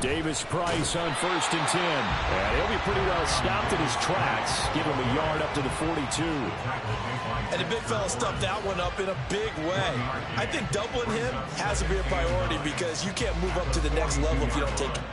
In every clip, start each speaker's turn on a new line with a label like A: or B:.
A: Davis Price on 1st and 10. And he'll be pretty well stopped in his tracks. Give him a yard up to the 42.
B: And the big fella stuffed that one up in a big way. I think doubling him has to be a priority because you can't move up to the next level if you don't take it.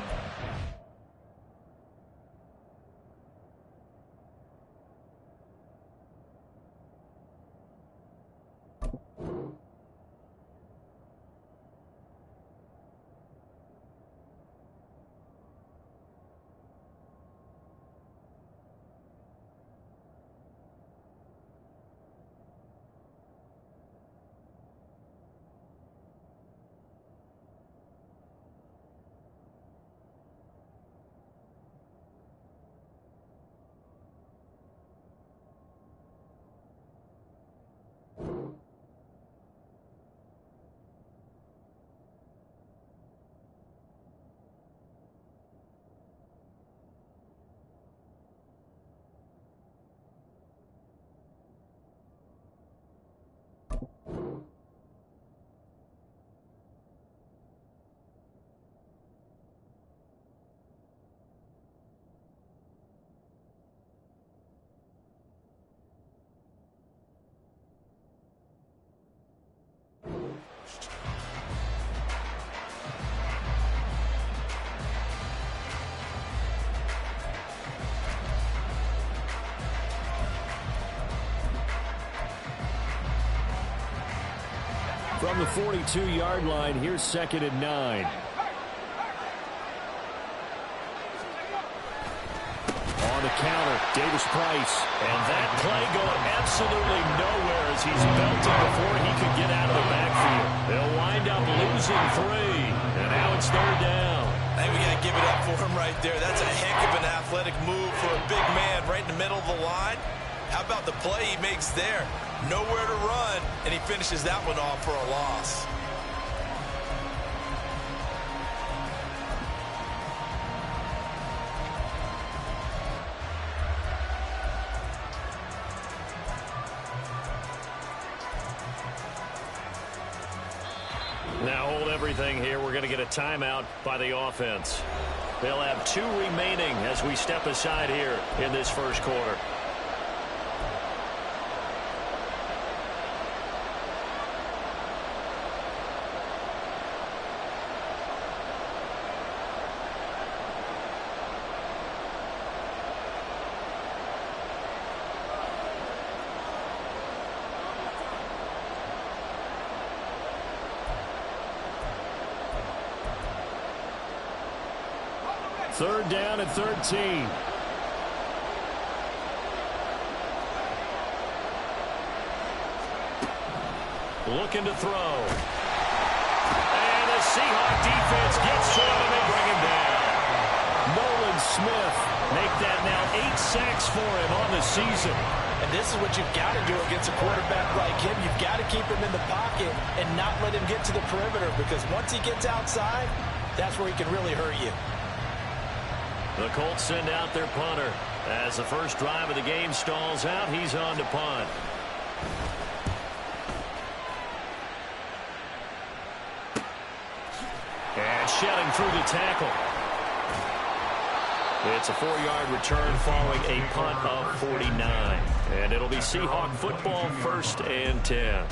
A: From the 42-yard line, here's 2nd and 9. On the counter, Davis Price. And that play going absolutely nowhere as he's belted before he could get out of the backfield. They'll wind up losing 3. And now it's 3rd down.
B: I think we got to give it up for him right there. That's a heck of an athletic move for a big man right in the middle of the line. How about the play he makes there? Nowhere to run, and he finishes that one off for a loss.
A: Now hold everything here. We're going to get a timeout by the offense. They'll have 2 remaining as we step aside here in this first quarter. Third down at 13. Looking to throw. And the Seahawk defense gets to him and they bring him down. Nolan Smith make that now 8 sacks for him on the season.
B: And this is what you've got to do against a quarterback like him. You've got to keep him in the pocket and not let him get to the perimeter because once he gets outside, that's where he can really hurt you.
A: The Colts send out their punter. As the first drive of the game stalls out, he's on to punt. And shedding through the tackle. It's a 4-yard return following a punt of 49. And it'll be Seahawk football, 1st and 10.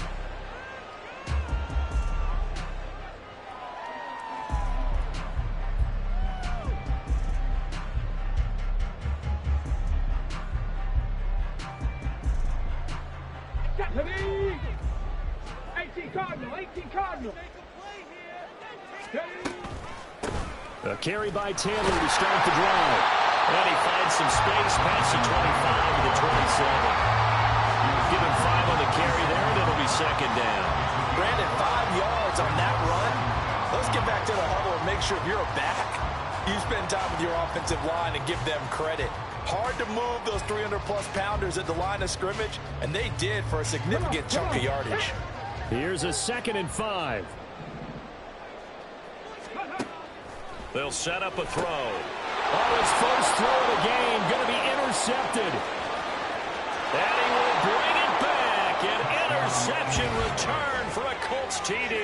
A: A carry by Taylor to start the drive. And he finds some space past the 25 to the 27. Give him 5 on the carry there, and it'll be 2nd down.
B: Brandon, 5 yards on that run. Let's get back to the huddle and make sure you're back. You spend time with your offensive line and give them credit. Hard to move those 300-plus pounders at the line of scrimmage, and they did for a significant chunk of yardage.
A: Here's a 2nd and 5. They'll set up a throw. Oh, his first throw of the game going to be intercepted. And he will bring it back. An interception return for a Colts TD.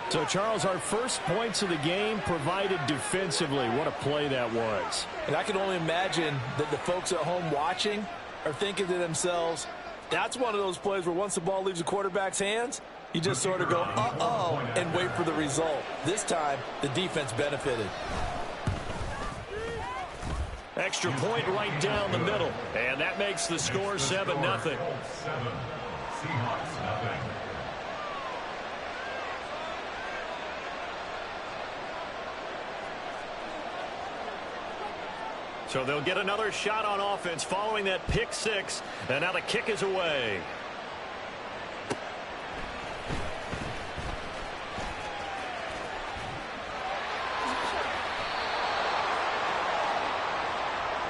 A: So, Charles, our first points of the game provided defensively. What a play that was.
B: And I can only imagine that the folks at home watching are thinking to themselves, that's one of those plays where once the ball leaves the quarterback's hands, you just sort of go, uh-oh, and wait for the result. This time, the defense benefited.
A: Extra point right down the middle. And that makes the score 7-0.
C: Seahawks, nothing.
A: So they'll get another shot on offense following that pick six. And now the kick is away.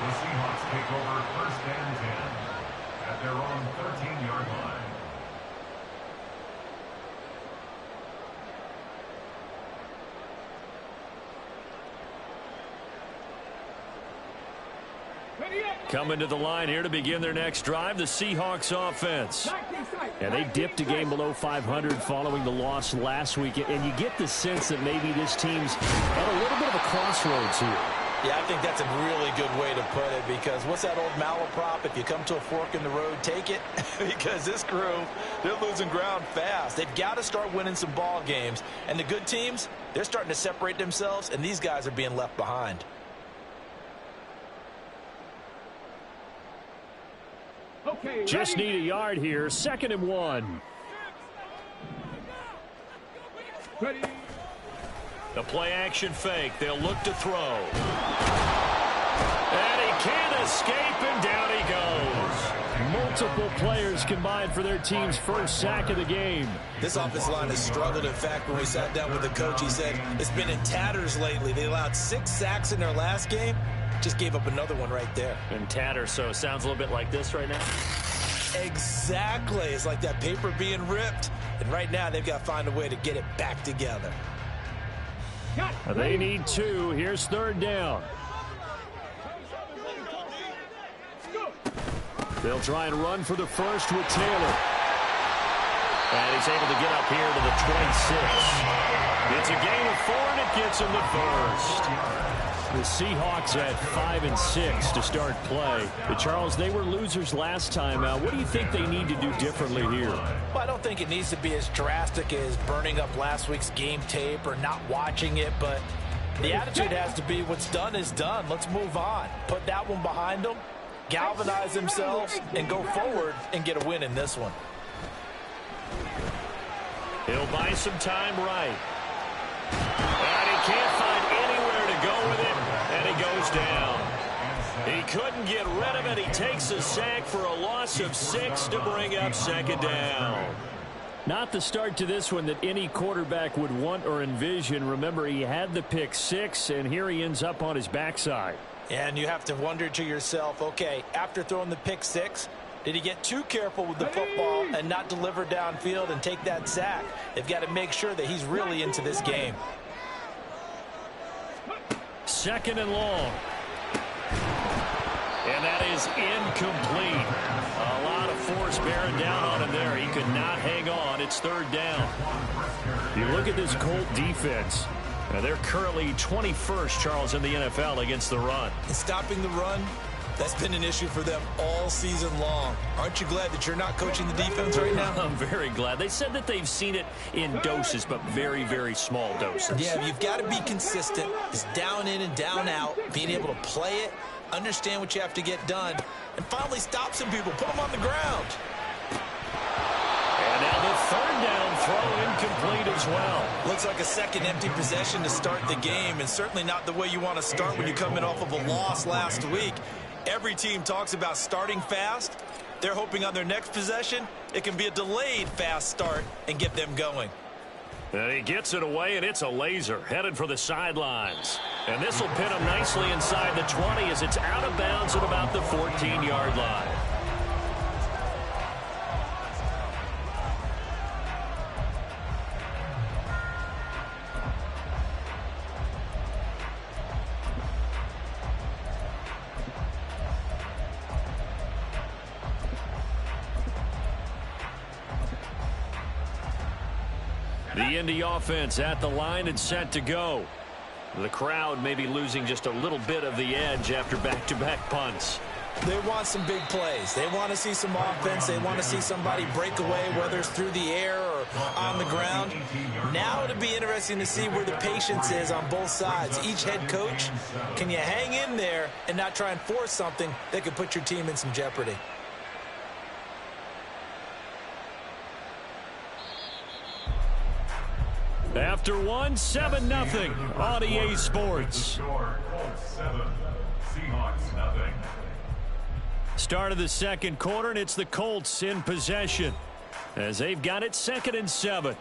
C: The Seahawks take over 1st and 10 at their own 13-yard line.
A: Coming to the line here to begin their next drive, the Seahawks offense. And they dipped a game below 500 following the loss last week. And you get the sense that maybe this team's at a little bit of a crossroads here.
B: Yeah, I think that's a really good way to put it, because what's that old malaprop? If you come to a fork in the road, take it. Because this crew, they're losing ground fast. They've got to start winning some ball games. And the good teams, they're starting to separate themselves, and these guys are being left behind.
A: Okay, just need a yard here. 2nd and 1.
C: Ready.
A: The play action fake. They'll look to throw. And he can't escape, and down he goes. Multiple players combined for their team's first sack of the game.
B: This offensive line has struggled. In fact, when we sat down with the coach, he said it's been in tatters lately. They allowed 6 sacks in their last game. Just gave up another one right there.
A: And tatters, so it sounds a little bit like this right now.
B: Exactly. It's like that paper being ripped. And right now, they've got to find a way to get it back together.
A: They need 2. Here's 3rd down. They'll try and run for the first with Taylor. And he's able to get up here to the 26. It's a gain of 4, and it gets him the first. The Seahawks at 5-6 to start play. But Charles, they were losers last time out. What do you think they need to do differently here?
B: Well, I don't think it needs to be as drastic as burning up last week's game tape or not watching it, but the attitude has to be what's done is done. Let's move on. Put that one behind them, galvanize themselves, and go forward and get a win in this one.
A: He'll buy some time right. And he can't find anywhere to go with it, and he goes down. He couldn't get rid of it. He takes a sack for a loss of 6 to bring up 2nd down. Not the start to this one that any quarterback would want or envision. Remember, he had the pick 6, and here he ends up on his backside.
B: And you have to wonder to yourself, okay, after throwing the pick 6, did he get too careful with the football and not deliver downfield and take that sack? They've got to make sure that he's really into this game.
A: 2nd and long. And that is incomplete. A lot of force bearing down on him there. He could not hang on. It's 3rd down. You look at this Colt defense. Now they're currently 21st, Charles, in the NFL against the run.
B: And stopping the run, that's been an issue for them all season long. Aren't you glad that you're not coaching the defense right now?
A: I'm very glad. They said that they've seen it in doses, but very, very small doses.
B: Yeah, you've got to be consistent. It's down in and down out, being able to play it, understand what you have to get done, and finally stop some people, put them on the ground.
A: And now the 3rd down throw incomplete as well.
B: Looks like a second empty possession to start the game, and certainly not the way you want to start when you're coming off of a loss last week. Every team talks about starting fast. They're hoping on their next possession, it can be a delayed fast start and get them going.
A: And he gets it away, and it's a laser headed for the sidelines. And this will pin him nicely inside the 20 as it's out of bounds at about the 14-yard line. The Indy offense at the line and set to go. The crowd may be losing just a little bit of the edge after back-to-back punts.
B: They want some big plays. They want to see some offense. They want to see somebody break away, whether it's through the air or on the ground. Now it'll be interesting to see where the patience is on both sides. Each head coach, can you hang in there and not try and force something that could put your team in some jeopardy?
A: After 7-0 on EA Sports. Start of the second quarter, and it's the Colts in possession as they've got it 2nd and 7.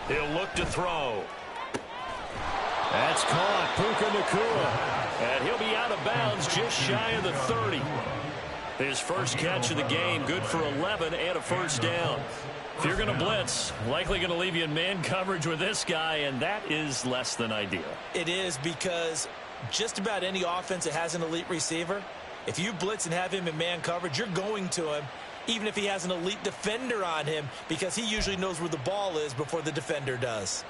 A: He'll look to throw. That's caught. Puka Nacua. And he'll be out of bounds just shy of the 30. His first catch of the game, good for 11 and a first down. If you're going to blitz, likely going to leave you in man coverage with this guy, and that is less than ideal.
B: It is, because just about any offense that has an elite receiver, if you blitz and have him in man coverage, you're going to him, even if he has an elite defender on him, because he usually knows where the ball is before the defender does.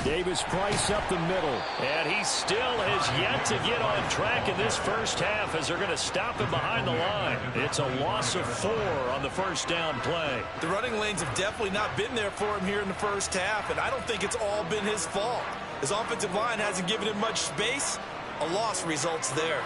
A: Davis Price up the middle, and he still has yet to get on track in this first half as they're going to stop him behind the line. It's a loss of 4 on the first down play.
B: The running lanes have definitely not been there for him here in the first half, and I don't think it's all been his fault. His offensive line hasn't given him much space. A loss results there.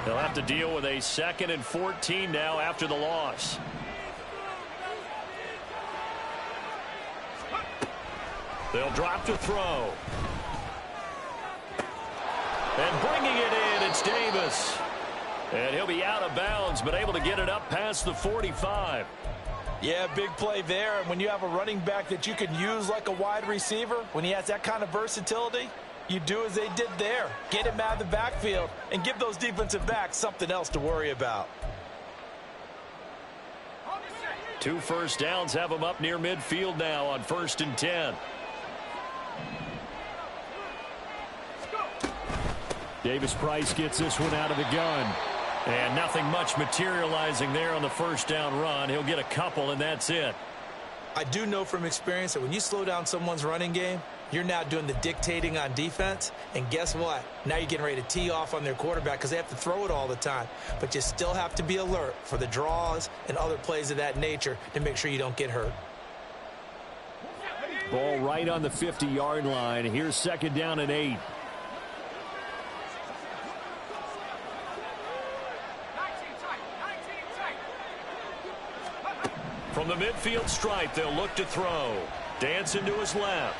A: They'll have to deal with a 2nd and 14 now after the loss. They'll drop to throw. And bringing it in, it's Davis. And he'll be out of bounds, but able to get it up past the 45.
B: Yeah, big play there. And when you have a running back that you can use like a wide receiver, when he has that kind of versatility, you do as they did there. Get him out of the backfield and give those defensive backs something else to worry about.
A: 2 first downs have him up near midfield now on 1st and 10. Davis Price gets this one out of the gun. And nothing much materializing there on the first down run. He'll get a couple, and that's it.
B: I do know from experience that when you slow down someone's running game, you're now doing the dictating on defense, and guess what? Now you're getting ready to tee off on their quarterback because they have to throw it all the time. But you still have to be alert for the draws and other plays of that nature to make sure you don't get hurt.
A: Ball right on the 50-yard line. Here's 2nd down and 8. From the midfield stripe, they'll look to throw. Dancing to his left.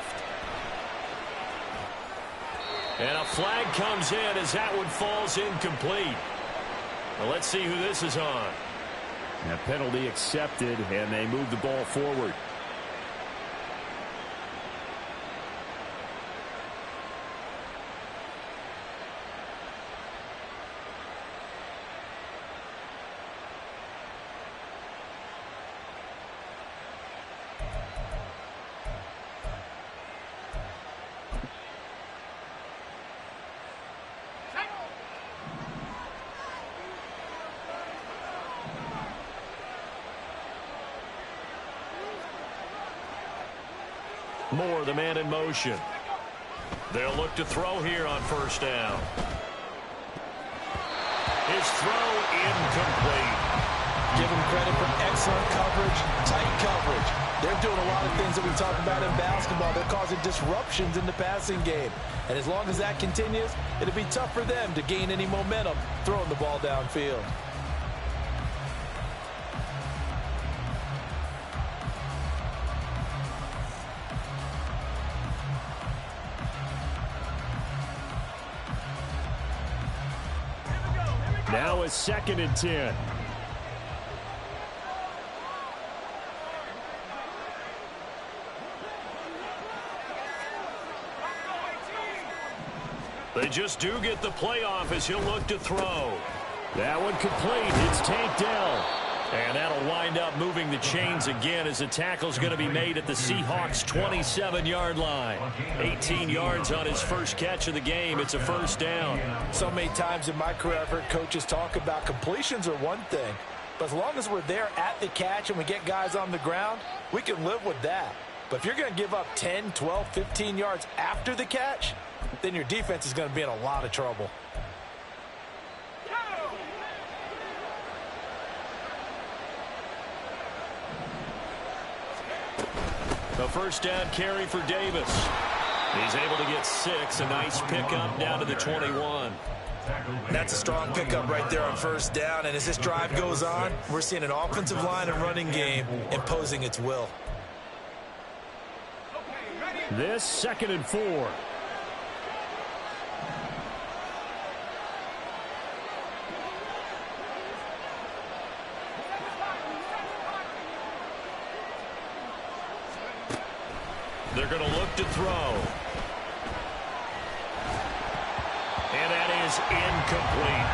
A: And a flag comes in as that one falls incomplete. Well, let's see who this is on. A penalty accepted, and they move the ball forward. Moore, the man in motion. They'll look to throw here on 1st down. His throw incomplete.
B: Give him credit for excellent coverage, tight coverage. They're doing a lot of things that we talk about in basketball. They're causing disruptions in the passing game. And as long as that continues, it'll be tough for them to gain any momentum throwing the ball downfield.
A: now a 2nd and 10. They just do get the playoff as he'll look to throw. That one complete. It's tanked down. And that'll wind up moving the chains again as the tackle's going to be made at the Seahawks' 27-yard line. 18 yards on his first catch of the game. It's a first down.
B: So many times in my career I've heard coaches talk about completions are one thing. But as long as we're there at the catch and we get guys on the ground, we can live with that. But if you're going to give up 10, 12, 15 yards after the catch, then your defense is going to be in a lot of trouble.
A: A first down carry for Davis. He's able to get 6. A nice pickup down to the 21.
B: That's a strong pickup right there on first down. And as this drive goes on, we're seeing an offensive line and running game imposing its will.
A: This 2nd and 4. They're going to look to throw. And that is incomplete.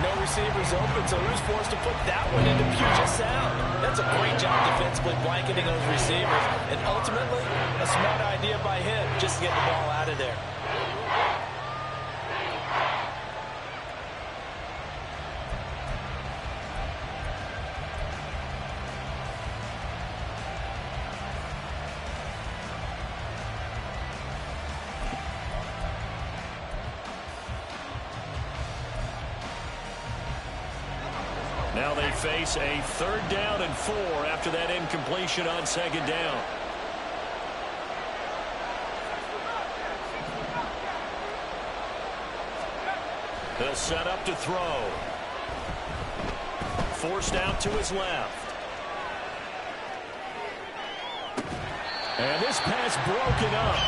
B: No receivers open, so who's forced to put that one into Puget Sound? That's a great job defensively blanketing those receivers. And ultimately, a smart idea by him just to get the ball out of there.
A: Now they face a 3rd down and 4 after that incompletion on 2nd down. They'll set up to throw. Forced out to his left. And this pass broken up.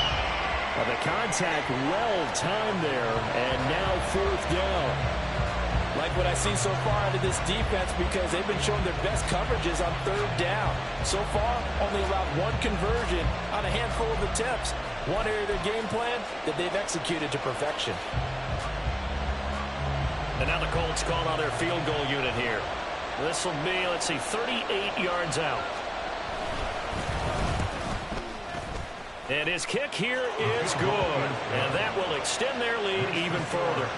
A: Well, the contact well timed there, and now 4th down.
B: Like what I see so far out of this defense because they've been showing their best coverages on 3rd down. So far, only allowed 1 conversion on a handful of attempts. One area of their game plan that they've executed to perfection.
A: And now the Colts call on their field goal unit here. This will be, let's see, 38 yards out. And his kick here is good. And that will extend their lead even further.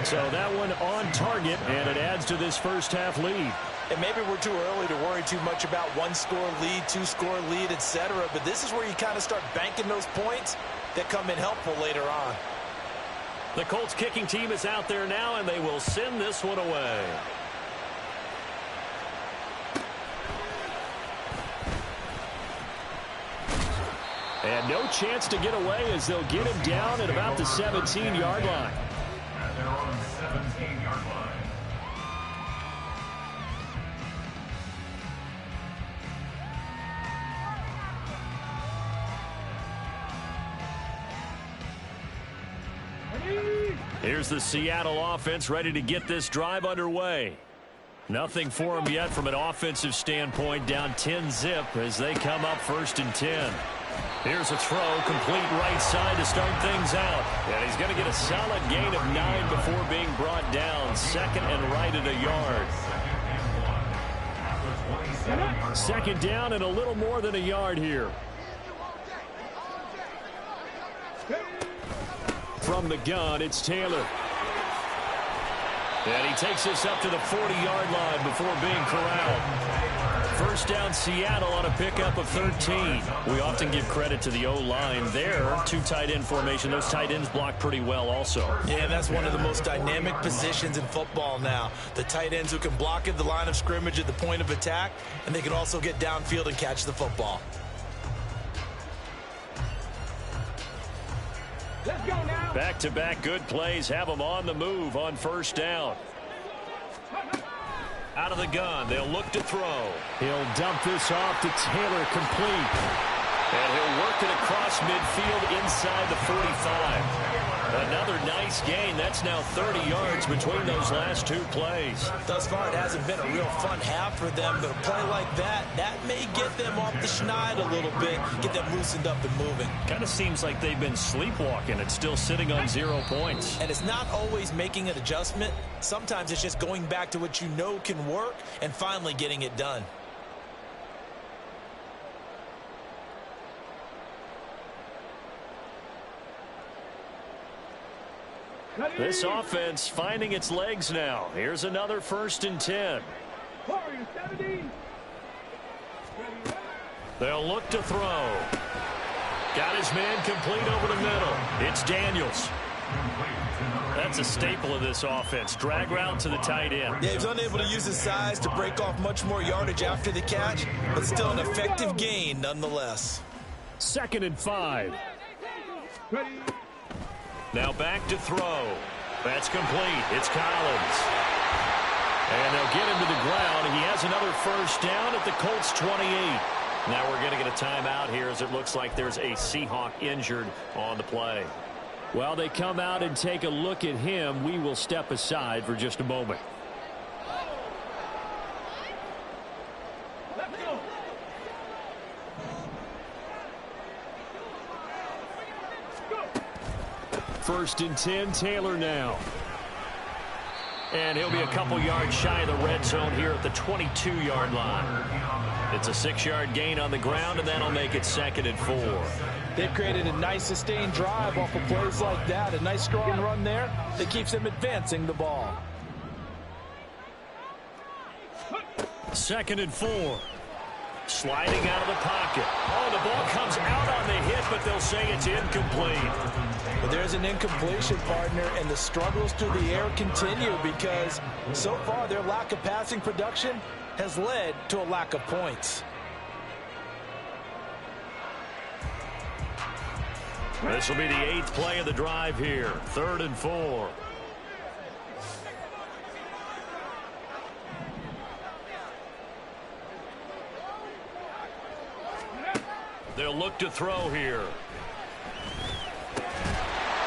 A: So that one on target, and it adds to this first half lead.
B: And maybe we're too early to worry too much about 1-score lead, 2-score lead, etc. But this is where you kind of start banking those points that come in helpful later on.
A: The Colts kicking team is out there now, and they will send this one away. And no chance to get away as they'll get him down at about the 17-yard line.
C: At their own 17-yard line.
A: Here's the Seattle offense ready to get this drive underway. Nothing for them yet from an offensive standpoint, down 10-zip as they come up 1st and 10. Here's a throw, complete right side to start things out. And he's going to get a solid gain of 9 before being brought down. 2nd and right at a yard. 2nd down and a little more than a yard here. From the gun, it's Taylor. And he takes this up to the 40-yard line before being corralled. First down, Seattle on a pickup of 13. We often give credit to the O-line there. 2 tight end formation. Those tight ends block pretty well also.
B: Yeah, that's one of the most dynamic positions in football now. The tight ends who can block at the line of scrimmage at the point of attack, and they can also get downfield and catch the football.
D: Let's go now.
A: Back-to-back good plays have them on the move on first down. Out of the gun, they'll look to throw. He'll dump this off to Taylor, complete. And he'll work it across midfield inside the 45. Another nice gain. That's now 30 yards between those last two plays.
B: Thus far, it hasn't been a real fun half for them, but a play like that may get them off the schneid a little bit, get them loosened up and moving.
A: Kind of seems like they've been sleepwalking. It's still sitting on 0 points.
B: And it's not always making an adjustment. Sometimes it's just going back to what you know can work and finally getting it done.
A: This offense finding its legs now. Here's another 1st and 10. They'll look to throw. Got his man complete over the middle. It's Daniels. That's a staple of this offense. Drag route to the tight end.
B: Yeah, he's unable to use his size to break off much more yardage after the catch, but still an effective gain nonetheless.
A: 2nd and 5. Now back to throw. That's complete. It's Collins. And they'll get him to the ground. He has another 1st down at the Colts 28. Now we're going to get a timeout here as it looks like there's a Seahawk injured on the play. Well, they come out and take a look at him. We will step aside for just a moment. First and 10, Taylor now. And he'll be a couple yards shy of the red zone here at the 22-yard line. It's a 6-yard gain on the ground, and that'll make it 2nd and 4.
B: They've created a nice sustained drive off of plays like that. A nice strong run there that keeps them advancing the ball.
A: 2nd and 4. Sliding out of the pocket. Oh, the ball comes out on the hit, but they'll say it's incomplete.
B: But there's an incompletion, partner, and the struggles through the air continue because so far their lack of passing production has led to a lack of points.
A: This will be the 8th play of the drive here. 3rd and 4. They'll look to throw here.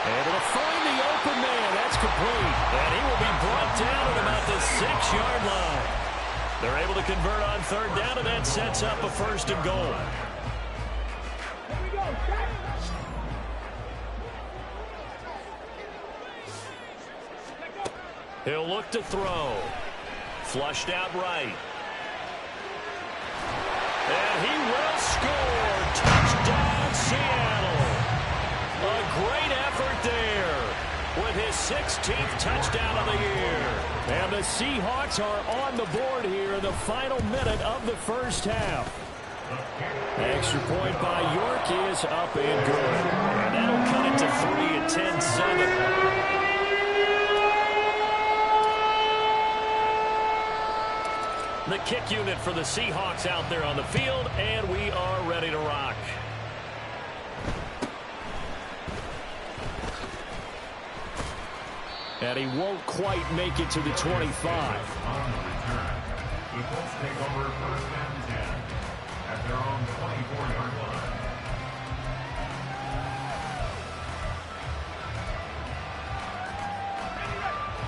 A: Able to find the open man. That's complete. And he will be brought down at about the 6-yard line. They're able to convert on 3rd down, and that sets up a 1st and goal. He'll look to throw. Flushed out right. And he will score. Touchdown, Seattle. A great effort there with his 16th touchdown of the year. And the Seahawks are on the board here in the final minute of the 1st half. Extra point by York is up and good. And that'll cut it to 3 at 10-7. The kick unit for the Seahawks out there on the field, and we are ready to rock. And he won't quite make it to the 25.
C: On the return, the Colts take over 1st and 10 at their own 24-yard line.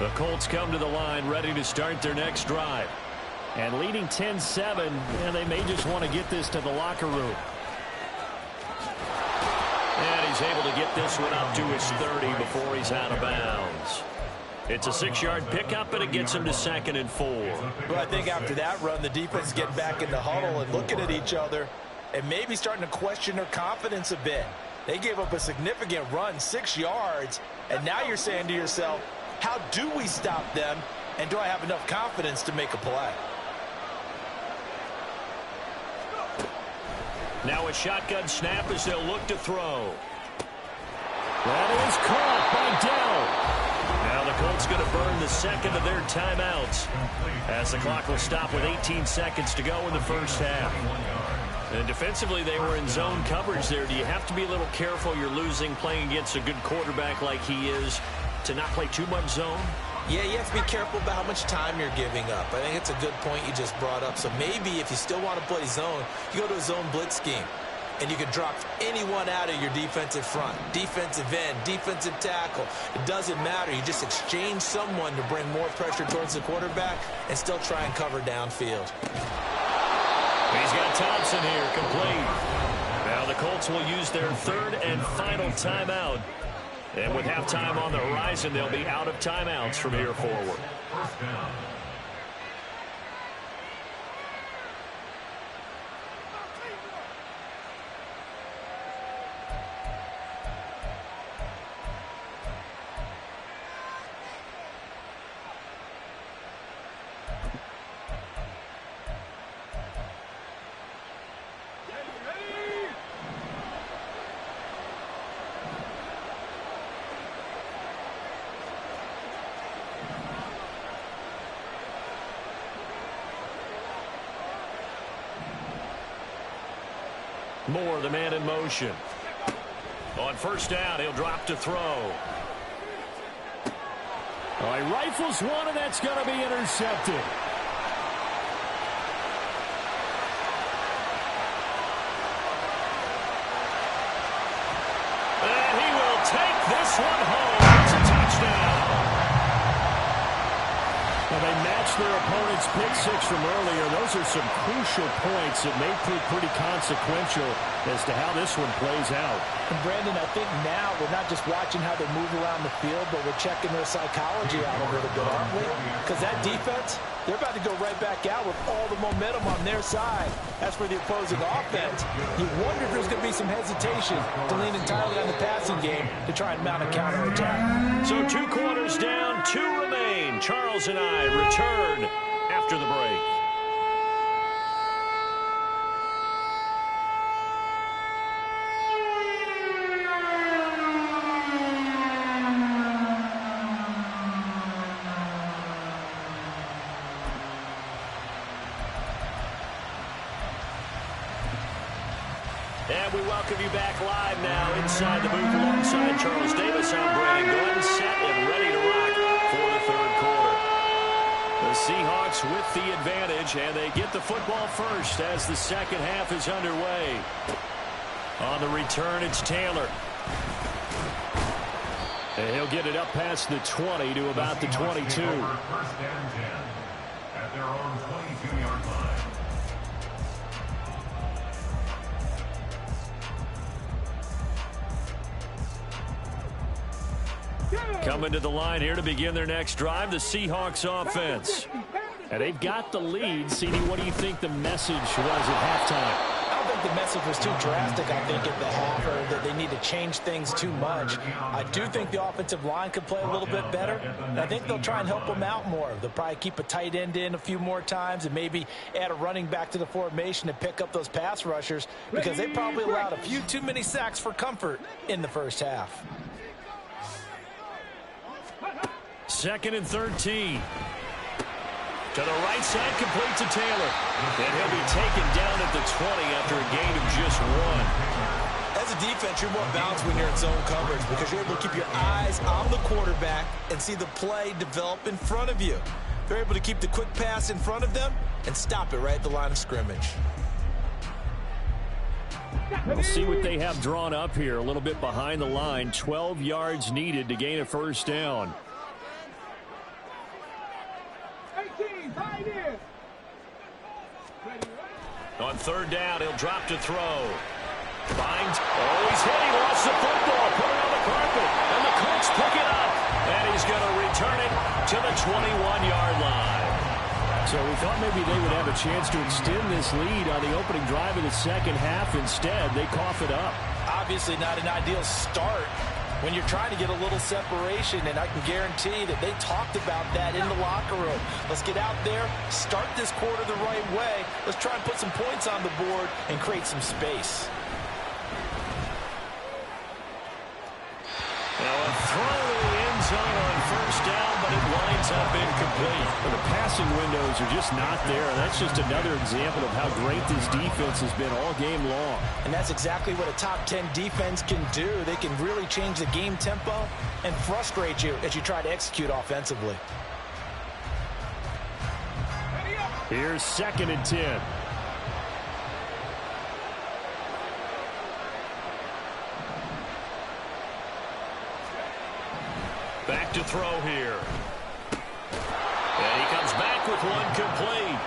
A: The Colts come to the line ready to start their next drive. And leading 10-7, and they may just want to get this to the locker room. And he's able to get this one up to his 30 before he's out of bounds. It's a 6-yard pickup, and it gets him to 2nd and 4.
B: Well, I think after that run, the defense get back in the huddle and looking at each other and maybe starting to question their confidence a bit. They gave up a significant run, 6 yards, and now you're saying to yourself, how do we stop them, and do I have enough confidence to make a play?
A: Now a shotgun snap as they'll look to throw. That is caught by Dell. Now the Colts going to burn the 2nd of their timeouts as the clock will stop with 18 seconds to go in the 1st half. And defensively, they were in zone coverage there. Do you have to be a little careful? You're losing playing against a good quarterback like he is to not play too much zone?
B: Yeah, you have to be careful about how much time you're giving up. I think it's a good point you just brought up. So maybe if you still want to play zone, you go to a zone blitz scheme. and you can drop anyone out of your defensive front, defensive end, defensive tackle. It doesn't matter. You just exchange someone to bring more pressure towards the quarterback and still try and cover downfield.
A: He's got Thompson here, complete. Now the Colts will use their third and final timeout. And with halftime on the horizon, they'll be out of timeouts from here forward.
C: First down.
A: Moore, the man in motion. On first down, he'll drop to throw. Oh, he rifles one, and that's going to be intercepted. And he will take this one home. It's a touchdown. Well, they matched their opponent's pick six from earlier. Those are some crucial points that may prove pretty consequential as to how this one plays out.
D: And Brandon, I think now we're not just watching how they move around the field, but we're checking their psychology out a little bit, aren't we? Because that defense, they're about to go right back out with all the momentum on their side. As for the opposing offense, you wonder if there's going to be some hesitation to lean entirely on the passing game to try and mount a counterattack.
A: So 2 quarters down, 2 remain. Charles and I return after the break. And we welcome you back live now inside the booth alongside Charles Davis. I'm Brandon Gordon, set and ready to rock for the third quarter. The Seahawks with the advantage, and they get the football first as the second half is underway. On the return, it's Taylor. And he'll get it up past the 20 to about the 22.
C: First and 10 at their own 22-yard line.
A: Coming to the line here to begin their next drive, the Seahawks offense. And they've got the lead. CD, what do you think the message was at halftime?
D: I don't think the message was too drastic, I think, at the half, or that they need to change things too much. I do think the offensive line could play a little bit better, and I think they'll try and help them out more. They'll probably keep a tight end in a few more times and maybe add a running back to the formation to pick up those pass rushers, because they probably allowed a few too many sacks for comfort in the first half.
A: 2nd and 13. To the right side, complete to Taylor. And he'll be taken down at the 20 after a gain of just 1.
B: As a defense, you're more balanced when you're in zone coverage because you're able to keep your eyes on the quarterback and see the play develop in front of you. They're able to keep the quick pass in front of them and stop it right at the line of scrimmage.
A: We'll see what they have drawn up here. A little bit behind the line. 12 yards needed to gain a first down. On third down, he'll drop to throw. Finds. Oh, he's hit. He lost the football. Put it on the carpet. And the Colts pick it up. And he's going to return it to the 21-yard line. So we thought maybe they would have a chance to extend this lead on the opening drive of the second half. Instead, they cough it up.
D: Obviously not an ideal start when you're trying to get a little separation, and I can guarantee that they talked about that in the locker room. Let's get out there, start this quarter the right way. Let's try and put some points on the board and create some space.
A: Now a throw to the end zone on first down, but it winds up incomplete. Well, the passing windows are just not there. That's just another example of how great this defense has been all game long.
D: And that's exactly what a top 10 defense can do. They can really change the game tempo and frustrate you as you try to execute offensively.
A: Here's 2nd and 10. back to throw here. And he comes back with one complete.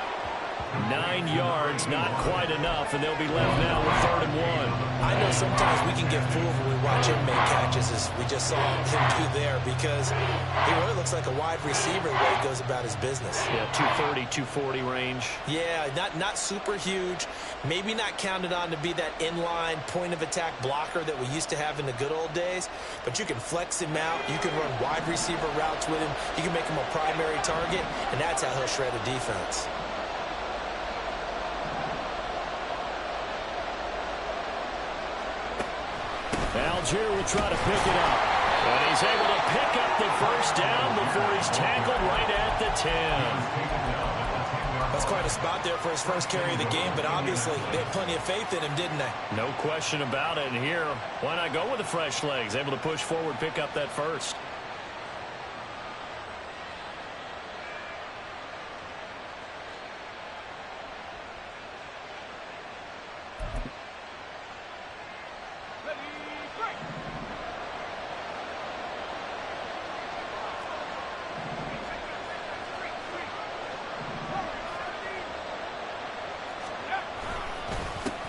A: 9 yards, not quite enough, and they'll be left now with 3rd and 1.
D: I know sometimes we can get fooled when we watch him make catches, as we just saw him do there, because he really looks like a wide receiver the way he goes about his business.
A: Yeah, 230, 240 range.
D: Yeah, not super huge. Maybe not counted on to be that inline point-of-attack blocker that we used to have in the good old days, but you can flex him out. You can run wide receiver routes with him. You can make him a primary target, and that's how he'll shred a defense.
A: Algier will try to pick it up. And he's able to pick up the first down before he's tackled right at the 10.
D: That's quite a spot there for his first carry of the game, but obviously they had plenty of faith in him, didn't they?
A: No question about it. And here, why not go with the fresh legs? Able to push forward, pick up that first.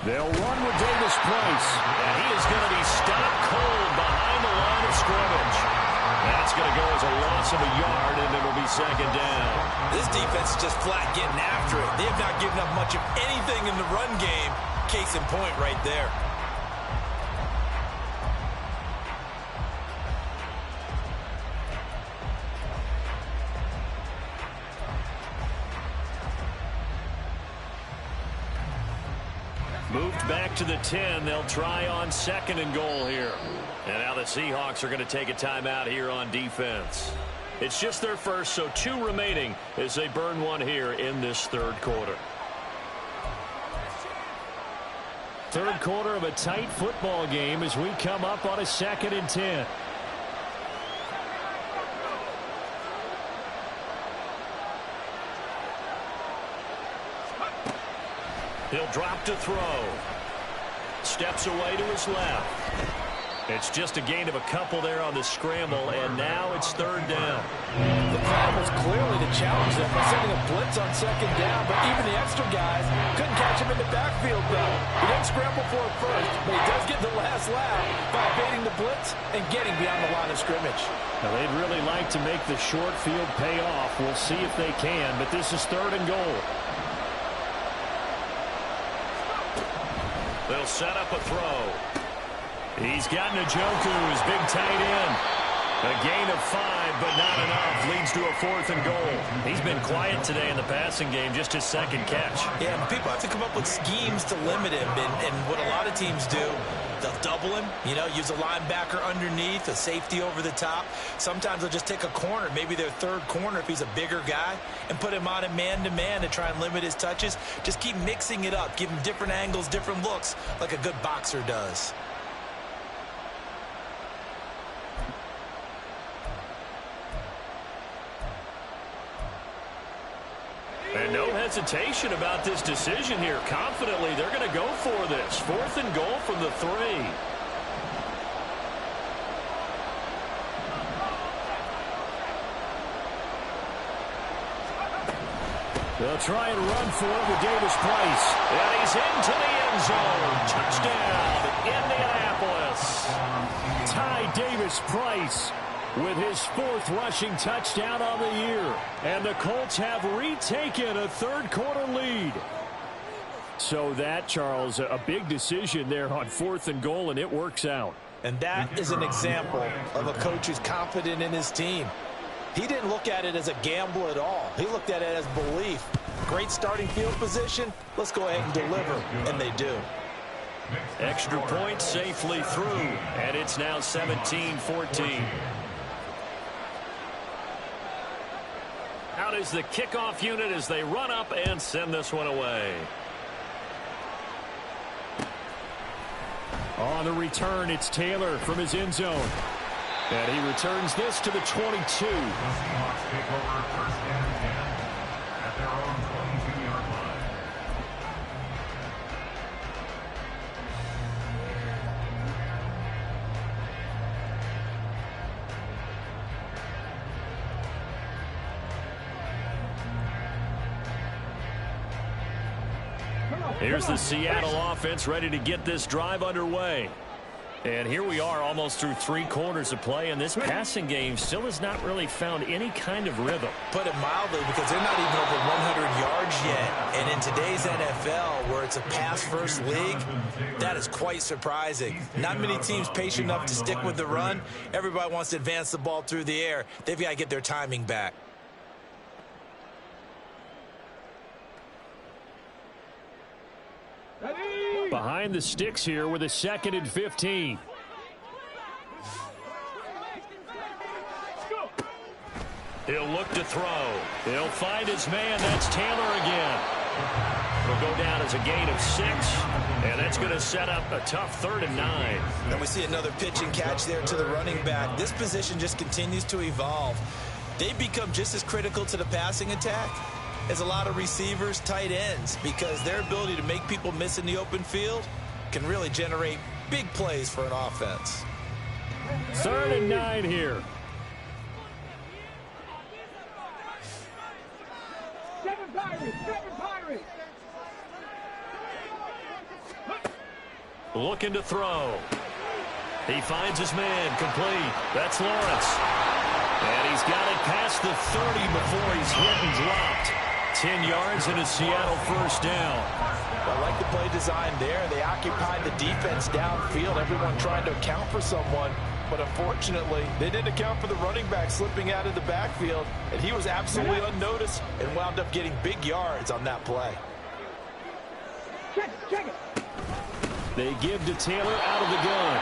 A: They'll run with Davis Price, and he is going to be stopped cold behind the line of scrimmage. That's going to go as a loss of a yard, and it'll be 2nd down.
D: This defense is just flat getting after it. They have not given up much of anything in the run game. Case in point right there.
A: Moved back to the 10. They'll try on 2nd and goal here. And now the Seahawks are going to take a timeout here on defense. It's just their first, so 2 remaining as they burn one here in this 3rd quarter. 3rd quarter of a tight football game as we come up on a 2nd and 10. He'll drop to throw. Steps away to his left. It's just a gain of a couple there on the scramble, and now it's 3rd down.
D: The plan was clearly to challenge them by sending a blitz on 2nd down, but even the extra guys couldn't catch him in the backfield, though. He didn't scramble for it first, but he does get the last laugh by evading the blitz and getting beyond the line of scrimmage.
A: Now, they'd really like to make the short field pay off. We'll see if they can, but this is 3rd and goal. They'll set up a throw. He's got Njoku, his big tight end. A gain of 5, but not enough. Leads to a 4th and goal. He's been quiet today in the passing game, just his 2nd catch.
D: Yeah, and people have to come up with schemes to limit him. And what a lot of teams do, they'll double him, use a linebacker underneath, a safety over the top. Sometimes they'll just take a corner, maybe their 3rd corner if he's a bigger guy, and put him on a man-to-man to try and limit his touches. Just keep mixing it up, give him different angles, different looks, like a good boxer does.
A: And no hesitation about this decision here. Confidently, they're going to go for this. 4th and goal from the 3. They'll try and run for it with Davis Price. And he's into the end zone. Touchdown, Indianapolis. Ty Davis Price with his 4th rushing touchdown on the year. And the Colts have retaken a 3rd quarter lead. So that, Charles, a big decision there on 4th and goal, and it works out.
D: And that is an example of a coach who's confident in his team. He didn't look at it as a gamble at all. He looked at it as belief. Great starting field position. Let's go ahead and deliver. And they do.
A: Extra point safely through. And it's now 17-14. Out is the kickoff unit as they run up and send this one away. On the return, it's Taylor from his end zone. And he returns this to the 22.
C: The Seahawks take over 1st and 10 at their own 22-yard line.
A: Here's the Seattle offense ready to get this drive underway. And here we are almost through 3 quarters of play, and this passing game still has not really found any kind of rhythm.
D: Put it mildly, because they're not even over 100 yards yet. And in today's NFL, where it's a pass-first league, that is quite surprising. Not many teams patient enough to stick with the run. Everybody wants to advance the ball through the air. They've got to get their timing back.
A: Behind the sticks here with a 2nd and 15. He'll look to throw. He'll find his man. That's Taylor again. It'll go down as a gain of 6, and that's going to set up a tough 3rd and 9.
D: And we see another pitch and catch there to the running back. This position just continues to evolve. They become just as critical to the passing attack as a lot of receivers, tight ends, because their ability to make people miss in the open field can really generate big plays for an offense.
A: 3rd and 9 here.
E: Seven Pirates.
A: Looking to throw. He finds his man, complete. That's Lawrence. And he's got it past the 30 before he's hit and dropped. 10 yards and a Seattle first down.
D: I like the play design there. They occupied the defense downfield, everyone trying to account for someone. But unfortunately, they didn't account for the running back slipping out of the backfield, and he was absolutely unnoticed and wound up getting big yards on that play.
E: Check it.
A: They give to Taylor out of the gun.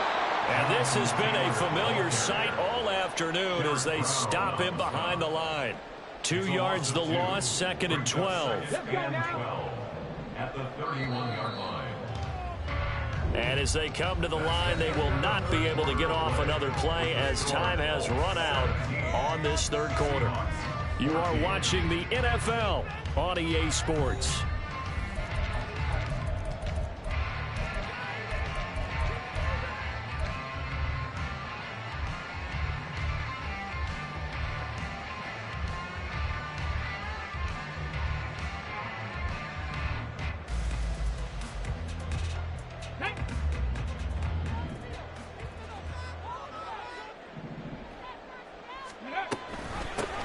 A: And this has been a familiar sight all afternoon as they stop him behind the line. 2 yards the loss, 2nd and 12.
C: At the 31-yard line.
A: And as they come to the line, they will not be able to get off another play as time has run out on this 3rd quarter. You are watching the NFL on EA Sports.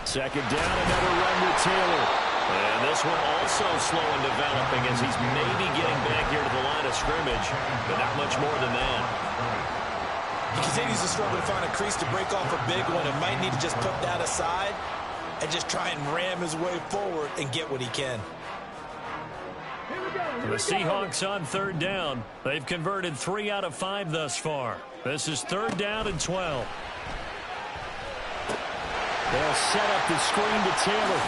A: Second down, another run with Taylor. And this one also slow in developing as he's maybe getting back here to the line of scrimmage, but not much more than that.
D: He continues to struggle to find a crease to break off a big one and might need to just put that aside and just try and ram his way forward and get what he can.
A: The Seahawks on 3rd down. They've converted 3 out of 5 thus far. This is 3rd down and 12. They'll set up the screen to Taylor.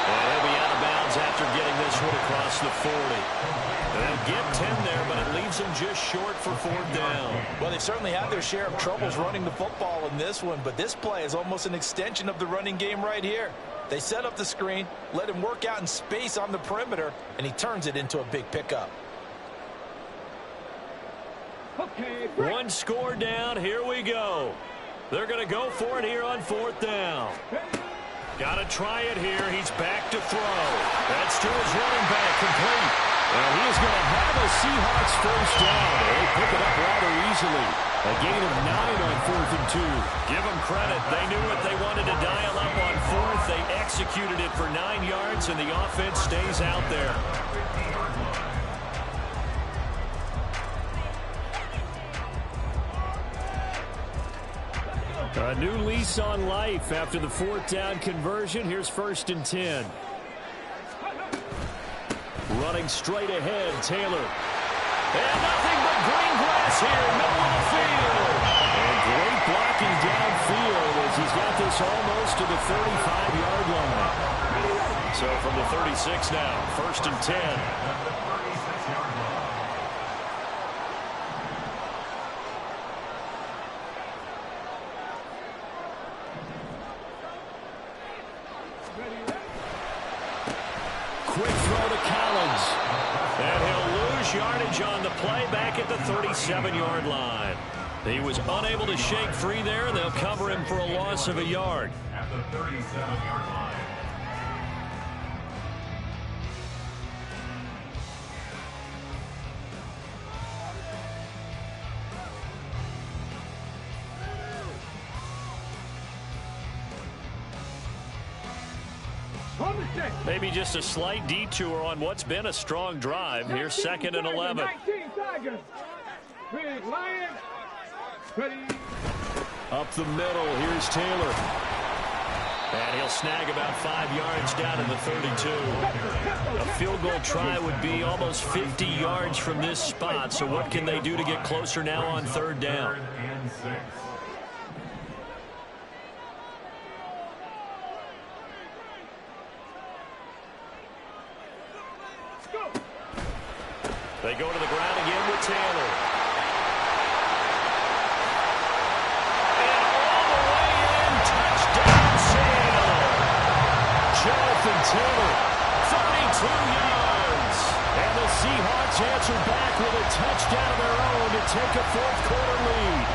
A: And he'll be out of bounds after getting this one across the 40. They'll get 10 there, but it leaves them just short for 4th down.
D: Well, they've certainly had their share of troubles running the football in this one, but this play is almost an extension of the running game right here. They set up the screen, let him work out in space on the perimeter, and he turns it into a big pickup.
E: Okay,
A: one score down. Here we go. They're going to go for it here on 4th down. Got to try it here. He's back to throw. That's to his running back, complete. And he is going to have a Seahawks first down. They pick it up rather easily. A gain of 9 on 4th and 2. Give them credit. They knew what they wanted to dial up on 4th. They executed it for 9 yards, and the offense stays out there. A new lease on life after the 4th down conversion. Here's 1st and 10. Running straight ahead, Taylor. And nothing but green grass here, middle of the field. And great blocking downfield as he's got this almost to the 35-yard line. So from the 36 now, 1st and 10. Quick throw to Collins. And he'll lose yardage on the play back at the 37-yard line. He was unable to shake free there, and they'll cover him for a loss of a yard.
C: At the 37-yard line.
A: Maybe just a slight detour on what's been a strong drive. Here's 2nd and 11.
E: 19 Tigers. Big Lion. Ready.
A: Up the middle, here's Taylor. And he'll snag about 5 yards down in the 32. A field goal try would be almost 50 yards from this spot. So what can they do to get closer now on 3rd down?
C: 3rd and 6.
A: They go to the ground again with Taylor. And all the way in, touchdown Seattle. Jonathan Taylor, 32 yards. And the Seahawks answer back with a touchdown of their own to take a 4th quarter lead.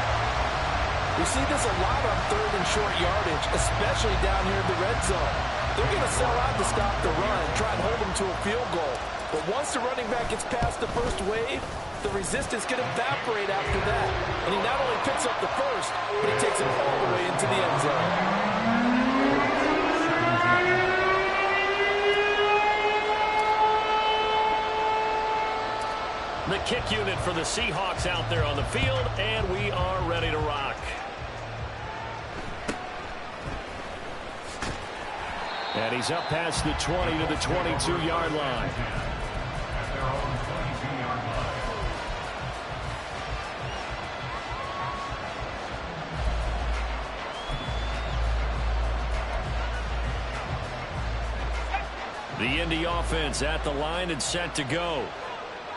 D: We see this a lot on 3rd and short yardage, especially down here in the red zone. They're going to sell out to stop the run, try and hold them to a field goal. But once the running back gets past the first wave, the resistance can evaporate after that. And he not only picks up the first, but he takes it all the way into the end zone.
A: The kick unit for the Seahawks out there on the field, and we are ready to rock. And he's up past the 20 to the 22-yard line.
C: At their own 22-yard line.
A: The Indy offense at the line and set to go.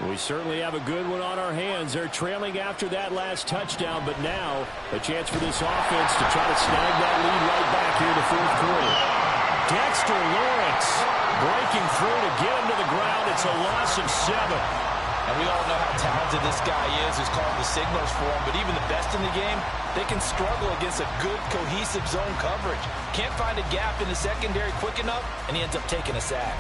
A: We certainly have a good one on our hands. They're trailing after that last touchdown, but now a chance for this offense to try to snag that lead right back here in the 4th quarter. Dexter Lawrence breaking through to get him to the ground. It's a loss of 7.
D: And we all know how talented this guy is, who's calling the signals for him. But even the best in the game, they can struggle against a good, cohesive zone coverage. Can't find a gap in the secondary quick enough, and he ends up taking a sack.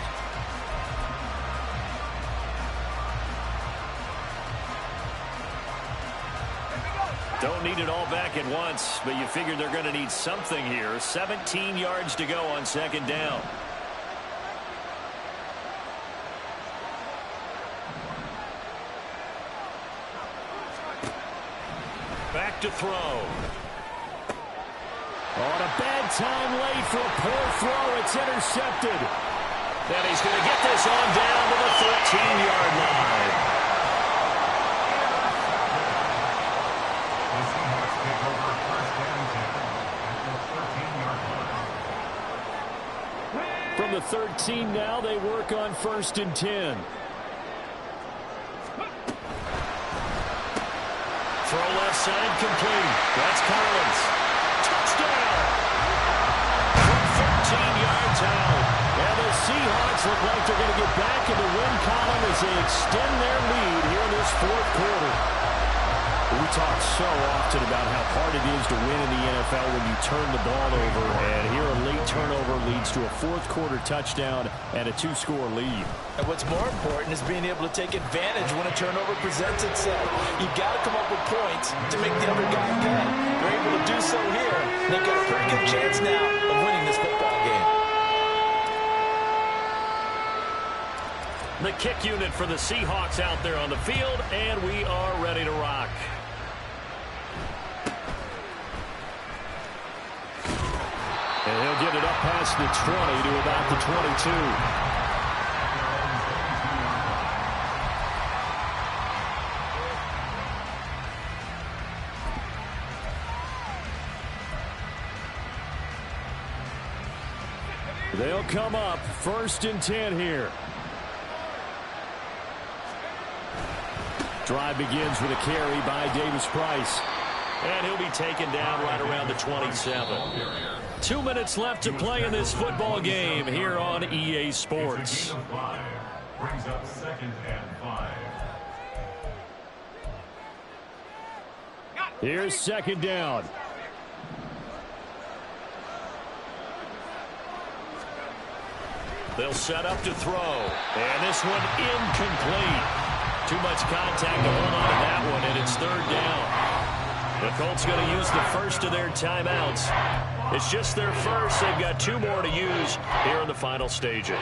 A: Don't need it all back at once, but you figure they're going to need something here. 17 yards to go on 2nd down. Back to throw. On a bad time late for a poor throw. It's intercepted. Then he's going to get this on down to the 13-yard line. From the 13 now, they work on 1st and 10. Throw left side complete. That's Collins. Touchdown! From 13 yards out. And the Seahawks look like they're going to get back in the win column as they extend their lead here in this 4th quarter. We talk so often about how hard it is to win in the NFL when you turn the ball over, and here a late turnover leads to a 4th quarter touchdown and a 2-score lead.
D: And what's more important is being able to take advantage when a turnover presents itself. You've got to come up with points to make the other guy pay. They're able to do so here, and they've got a pretty good chance now of winning this football game.
A: The kick unit for the Seahawks out there on the field, and we are ready to rock. And he'll get it up past the 20 to about the 22. They'll come up 1st and 10 here. Drive begins with a carry by Davis-Price. And he'll be taken down right around the 27. 2 minutes left to play in this football game here on EA Sports.
C: Brings up 2nd and 5.
A: Here's 2nd down. They'll set up to throw. And this one incomplete. Too much contact to hold on to that one, and it's 3rd down. The Colts going to use the first of their timeouts. It's just their first. They've got 2 more to use here in the final stages.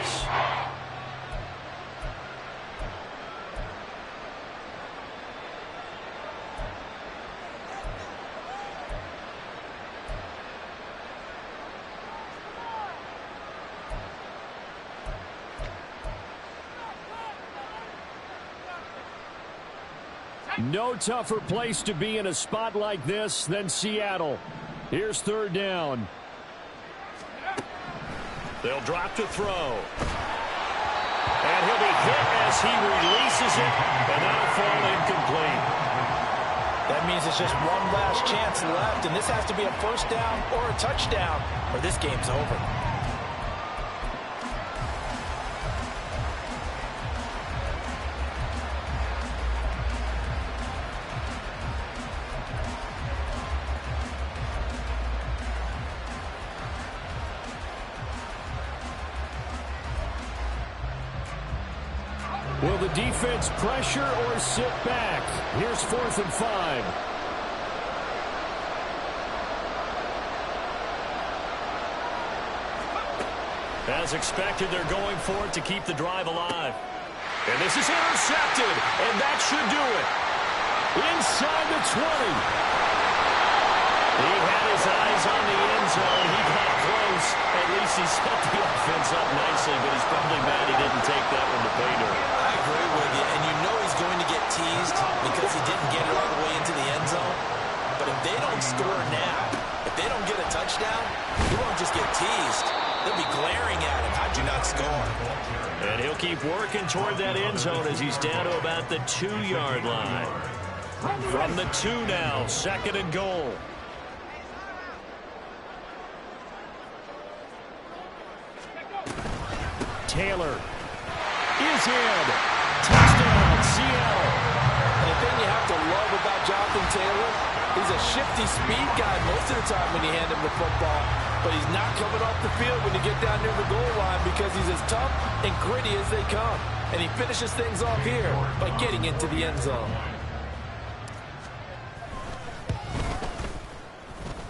F: No tougher place to be in a spot like this than Seattle. Here's 3rd down.
A: They'll drop to throw. And he'll be hit as he releases it, and that'll fall incomplete.
D: That means it's just one last chance left, and this has to be a 1st down or a touchdown, or this game's over.
F: Will the defense pressure or sit back? Here's 4th and 5.
A: As expected, they're going for it to keep the drive alive. And this is intercepted, and that should do it.
F: Inside the 20.
A: He had his eyes on the end zone. He got close. At least he set the offense up nicely, but he's probably mad he didn't take that one to pay dirt.
B: I agree with you, and you know he's going to get teased because he didn't get it all the way into the end zone. But if they don't score now, if they don't get a touchdown, he won't just get teased. They'll be glaring at him. How'd you not score?
A: And he'll keep working toward that end zone as he's down to about the 2-yard line. From the 2 now, 2nd and goal.
F: Taylor is in. Touchdown, Seattle.
D: And the thing you have to love about Jonathan Taylor, he's a shifty speed guy most of the time when you hand him the football, but he's not coming off the field when you get down near the goal line because he's as tough and gritty as they come. And he finishes things off here by getting into the end zone.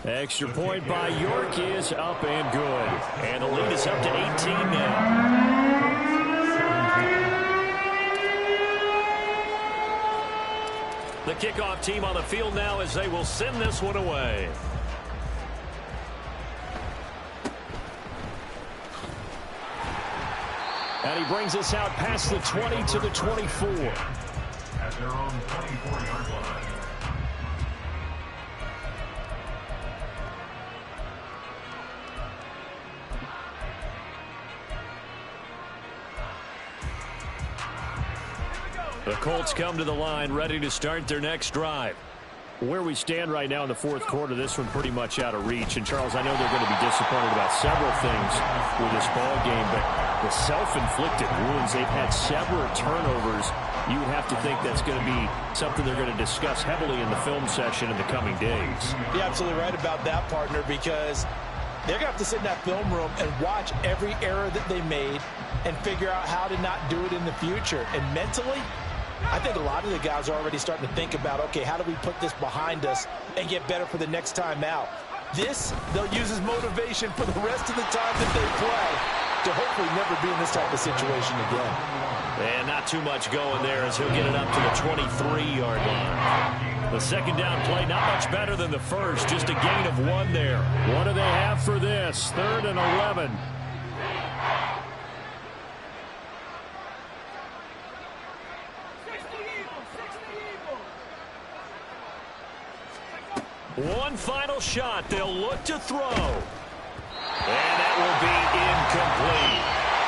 F: Extra point by York is up and good.
A: And the lead is up to 18 now. The kickoff team on the field now as they will send this one away.
F: And he brings us out past the 20 to the 24.
C: At their own 24-yard line.
A: The Colts come to the line ready to start their next drive.
F: Where we stand right now in the 4th quarter, this one pretty much out of reach. And, Charles, I know they're going to be disappointed about several things with this ball game, but the self-inflicted wounds, they've had several turnovers. You would have to think that's going to be something they're going to discuss heavily in the film session in the coming days.
D: You're absolutely right about that, partner, because they're going to have to sit in that film room and watch every error that they made and figure out how to not do it in the future. And mentally, I think a lot of the guys are already starting to think about, okay, how do we put this behind us and get better for the next time out? This, they'll use as motivation for the rest of the time that they play to hopefully never be in this type of situation again.
A: And not too much going there as he'll get it up to the 23-yard line. The 2nd down play, not much better than the first, just a gain of 1 there.
F: What do they have for this? 3rd and 11.
A: One final shot. They'll look to throw. And that will be incomplete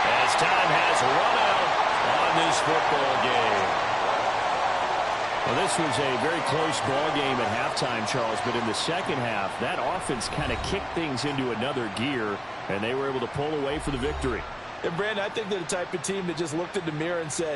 A: as time has run out on this football game.
F: Well, this was a very close ball game at halftime, Charles, but in the 2nd half, that offense kind of kicked things into another gear, and they were able to pull away for the victory.
D: And, Brandon, I think they're the type of team that just looked in the mirror and said, hey,